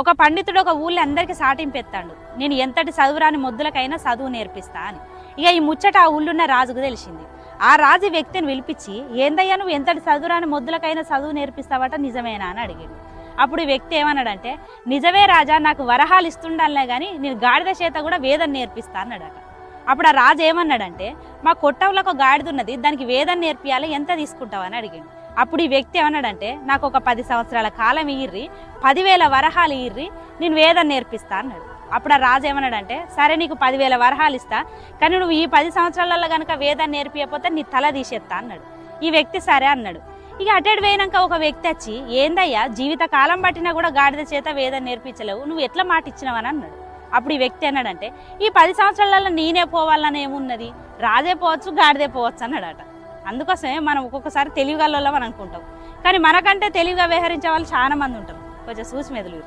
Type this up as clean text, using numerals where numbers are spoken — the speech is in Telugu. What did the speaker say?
ఒక పండితుడు ఒక ఊళ్ళో అందరికీ సాటింపెత్తాడు, నేను ఎంతటి చదువురాని మొద్దులకైనా చదువు నేర్పిస్తా అని. ఇక ఈ ముచ్చట ఆ ఊళ్ళున్న రాజుకు తెలిసింది. ఆ రాజు వ్యక్తిని పిలిపించి, ఏందయ్యా నువ్వు ఎంతటి చదువురాని మొద్దులకైనా చదువు నేర్పిస్తావట, నిజమేనా అని అడిగాడు. అప్పుడు ఈ వ్యక్తి ఏమన్నాడంటే, నిజమే రాజా, నాకు వరహాలు ఇస్తుండాలనే కానీ నేను గాడిద చేత కూడా వేదం నేర్పిస్తా అన్నాడట. అప్పుడు ఆ రాజు ఏమన్నాడంటే, మా కొట్టంలో ఒక గాడిద ఉన్నది, దానికి వేదం నేర్పియాలి, ఎంత తీసుకుంటావు అని అడిగాడు. అప్పుడు ఈ వ్యక్తి ఏమన్నాడంటే, నాకు ఒక 10 సంవత్సరాల కాలం ఇయ్యిర్రి, 10,000 వరహాలు ఇయ్యిర్రి, నేను వేదం నేర్పిస్తా అన్నాడు. అప్పుడు ఆ రాజు ఏమన్నాడంటే, సరే నీకు 10,000 వరహాలు ఇస్తా, కానీ నువ్వు ఈ 10 సంవత్సరాలలో కనుక వేదం నేర్పియకపోతే నీ తల తీసేస్తా అన్నాడు. ఈ వ్యక్తి సరే అన్నాడు. ఇక అటెడ్ పోయినాక ఒక వ్యక్తి వచ్చి, ఏందయ్యా జీవిత కాలం పట్టినా కూడా గాడిద చేత వేదం నేర్పించలేవు, నువ్వు ఎట్లా మాట ఇచ్చినావని అన్నాడు. అప్పుడు ఈ వ్యక్తి అన్నాడంటే, ఈ 10 సంవత్సరాలలో నేనే పోవాలని ఏమున్నది, రాజే పోవచ్చు గాడిదే పోవచ్చు అన్నాడట. అందుకోసమే మనం ఒక్కొక్కసారి తెలివిగల వాళ్ళం అని అనుకుంటాం, కానీ మనకంటే తెలివిగా వ్యవహరించే వాళ్ళు చాలా మంది ఉంటారు. కొంచెం చూసి మెదులు.